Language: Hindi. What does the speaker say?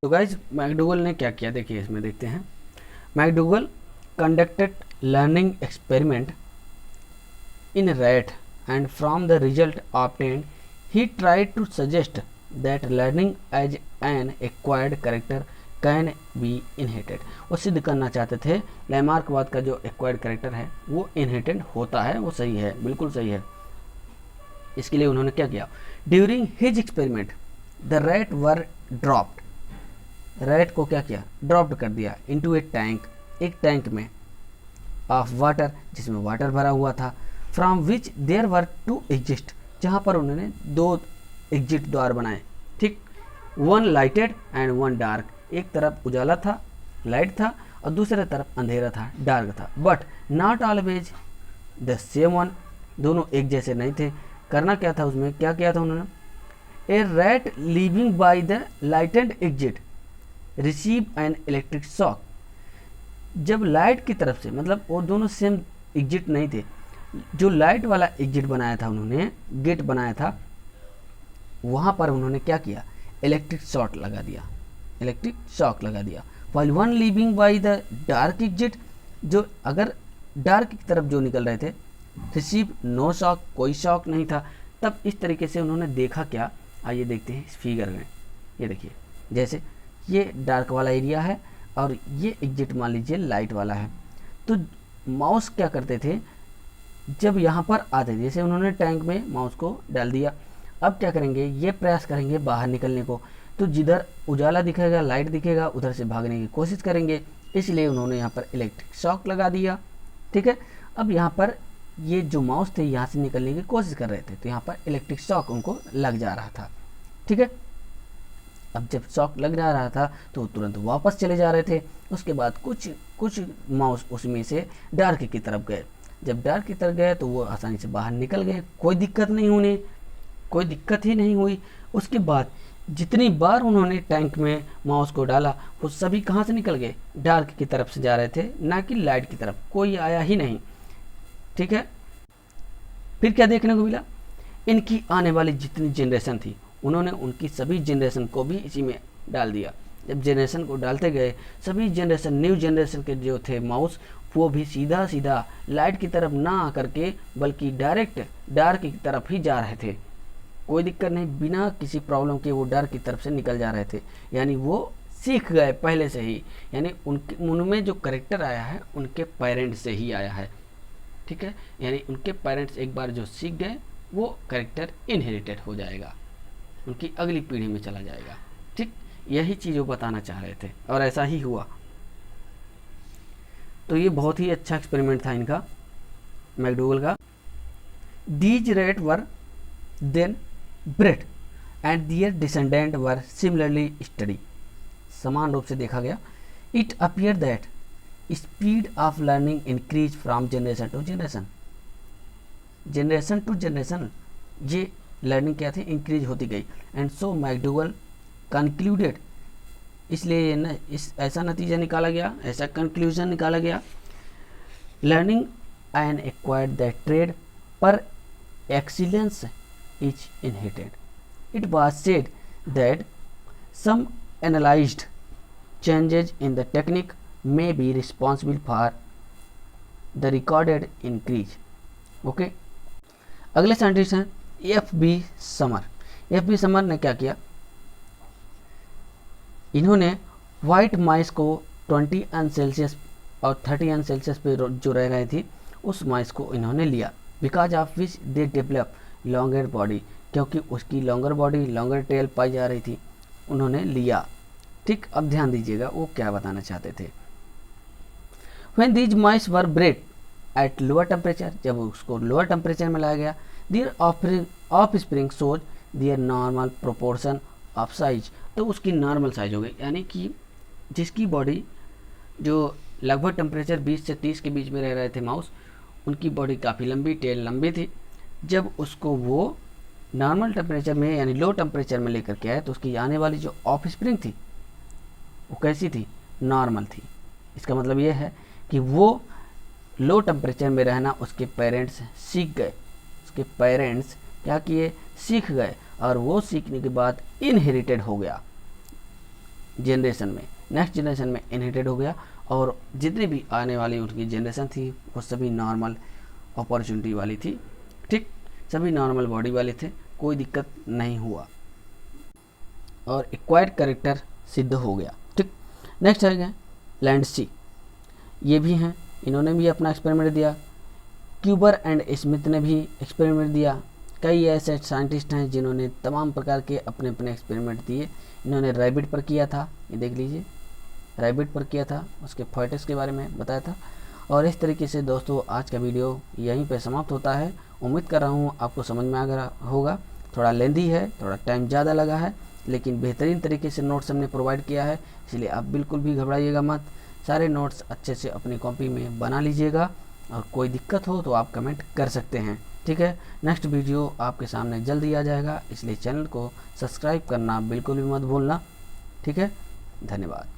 तो गाइज मैकडूगल ने क्या किया, देखिए इसमें देखते हैं। McDougall conducted learning experiment in rat, and from the result obtained he tried to suggest that learning as an acquired character can be inherited। वो सिद्ध करना चाहते थे लैमार्कवाद का जो एक्वायर्ड कैरेक्टर है वो इनहेरिटेड होता है। वो सही है, बिल्कुल सही है। इसके लिए उन्होंने क्या किया, during his experiment the rat were dropped, rat को क्या किया, ड्रॉप्ड कर दिया इनटू ए टैंक, एक टैंक में, ऑफ वाटर, जिसमें वाटर भरा हुआ था, from which there were two exist, जहाँ पर उन्होंने दो एग्जिट द्वार बनाए, ठीक, one lighted and one dark, एक तरफ उजाला था, लाइट था, और दूसरे तरफ अंधेरा था, डार्क था, but not always the same one, दोनों एक जैसे नहीं थे। करना क्या था उसमें, क्या किया था उन्होंने, a rat living by the lighted exit receive an electric shock, जब लाइट की तरफ से, मतलब वो दोनों सेम एग्जिट नहीं थे, जो लाइट वाला एग्जिट बनाया था उन्होंने, गेट बनाया था, वहाँ पर उन्होंने क्या किया, इलेक्ट्रिक शॉक लगा दिया, इलेक्ट्रिक शॉक लगा दिया। While one living by the dark exit, जो अगर डार्क की तरफ जो निकल रहे थे, रिसीव नो शॉक, कोई शॉक नहीं था। तब इस तरीके से उन्होंने देखा क्या, आइए देखते हैं इस फिगर में। ये देखिए, जैसे ये डार्क वाला एरिया है और ये एग्जिट मान लीजिए लाइट वाला है, तो माउस क्या करते थे, जब यहाँ पर आते थे, जैसे उन्होंने टैंक में माउस को डाल दिया, अब क्या करेंगे, ये प्रयास करेंगे बाहर निकलने को, तो जिधर उजाला दिखेगा, लाइट दिखेगा, उधर से भागने की कोशिश करेंगे, इसलिए उन्होंने यहाँ पर इलेक्ट्रिक शॉक लगा दिया। ठीक है, अब यहाँ पर ये जो माउस थे यहाँ से निकलने की कोशिश कर रहे थे, तो यहाँ पर इलेक्ट्रिक शॉक उनको लग जा रहा था। ठीक है, अब जब शॉक लग जा रहा था तो तुरंत वापस चले जा रहे थे। उसके बाद कुछ माउस उसमें से डार्क की तरफ गए, जब डार्क की तरफ गए तो वो आसानी से बाहर निकल गए, कोई दिक्कत नहीं, उन्हें कोई दिक्कत ही नहीं हुई। उसके बाद जितनी बार उन्होंने टैंक में माउस को डाला, वो सभी कहाँ से निकल गए, डार्क की तरफ से जा रहे थे, ना कि लाइट की तरफ, कोई आया ही नहीं। ठीक है, फिर क्या देखने को मिला, इनकी आने वाली जितनी जनरेशन थी, उन्होंने उनकी सभी जनरेशन को भी इसी में डाल दिया। जब जनरेशन को डालते गए, सभी जनरेशन, न्यू जनरेशन के जो थे माउस, वो भी सीधा सीधा लाइट की तरफ ना आकर के बल्कि डायरेक्ट डार्क की तरफ ही जा रहे थे। कोई दिक्कत नहीं, बिना किसी प्रॉब्लम के वो डार्क की तरफ से निकल जा रहे थे। यानी वो सीख गए पहले से ही, यानी उनमें जो करेक्टर आया है उनके पेरेंट्स से ही आया है। ठीक है, यानी उनके पेरेंट्स एक बार जो सीख गए, वो करेक्टर इनहेरिटेड हो जाएगा, उनकी अगली पीढ़ी में चला जाएगा। ठीक, यही चीज़ वो बताना चाह रहे थे और ऐसा ही हुआ। तो ये बहुत ही अच्छा एक्सपेरिमेंट था इनका, मैकडूगल का। These rat were then bred and their descendant were similarly study, समान रूप से देखा गया। It appear that speed of learning increase from generation to generation, generation to generation ये लर्निंग क्या थी, इंक्रीज होती गई। एंड सो मैकडूगल कंक्लूडेड, इसलिए न इस ऐसा नतीजा निकाला गया, ऐसा कंक्लूजन निकाला गया, learning and acquired that trade par excellence is inherited. It was said that some analyzed changes in the technique may be responsible for the recorded increase। Okay, अगले साइंटिस्ट हैं F B Sumner. F B Sumner ने क्या किया, इन्होंने वाइट माइस को 21 सेल्सियस और 31 सेल्सियस पे जो रह रही थी, उस माइस को इन्होंने लिया, because of which they develop longer body, क्योंकि उसकी लॉन्गर बॉडी, लॉन्गर टेल पाई जा रही थी, उन्होंने लिया। ठीक, अब ध्यान दीजिएगा वो क्या बताना चाहते थे। When these mice were bred at lower temperature, जब उसको लोअर टेम्परेचर में लाया गया, their offspring showed their normal proportion of size, तो उसकी नॉर्मल साइज हो गई, यानी कि जिसकी बॉडी जो लगभग टेम्परेचर 20 से 30 के बीच में रह रहे थे माउस, उनकी बॉडी काफ़ी लंबी, टेल लंबी थी। जब उसको वो नॉर्मल टेम्परेचर में यानी लो टेम्परेचर में लेकर के आए, तो उसकी आने वाली जो ऑफस्प्रिंग थी वो कैसी थी, नॉर्मल थी। इसका मतलब ये है कि वो लो टेम्परेचर में रहना उसके पेरेंट्स सीख गए, उसके पेरेंट्स क्या किए, सीख गए, और वो सीखने के बाद इनहेरिटेड हो गया। जनरेशन में, नेक्स्ट जनरेशन में इनहेरिटेड हो गया, और जितनी भी आने वाली उनकी जनरेशन थी वो सभी नॉर्मल अपॉर्चुनिटी वाली थी, ठीक, सभी नॉर्मल बॉडी वाले थे, कोई दिक्कत नहीं हुआ और एक्वायर्ड कैरेक्टर सिद्ध हो गया, ठीक। नेक्स्ट आ गया लैंडसी, ये भी हैं, इन्होंने भी अपना एक्सपेरिमेंट दिया। क्यूबर एंड स्मिथ ने भी एक्सपेरिमेंट दिया। कई ऐसे साइंटिस्ट हैं जिन्होंने तमाम प्रकार के अपने अपने एक्सपेरिमेंट दिए। इन्होंने रैबिट पर किया था, ये देख लीजिए, रैबिट पर किया था, उसके फोएटिक्स के बारे में बताया था। और इस तरीके से दोस्तों आज का वीडियो यहीं पे समाप्त होता है। उम्मीद कर रहा हूँ आपको समझ में आ गया होगा। थोड़ा लेंदी है, थोड़ा टाइम ज़्यादा लगा है, लेकिन बेहतरीन तरीके से नोट्स हमने प्रोवाइड किया है, इसलिए आप बिल्कुल भी घबराइएगा मत। सारे नोट्स अच्छे से अपनी कॉपी में बना लीजिएगा, और कोई दिक्कत हो तो आप कमेंट कर सकते हैं, ठीक है। नेक्स्ट वीडियो आपके सामने जल्द ही आ जाएगा, इसलिए चैनल को सब्सक्राइब करना बिल्कुल भी मत भूलना, ठीक है। धन्यवाद।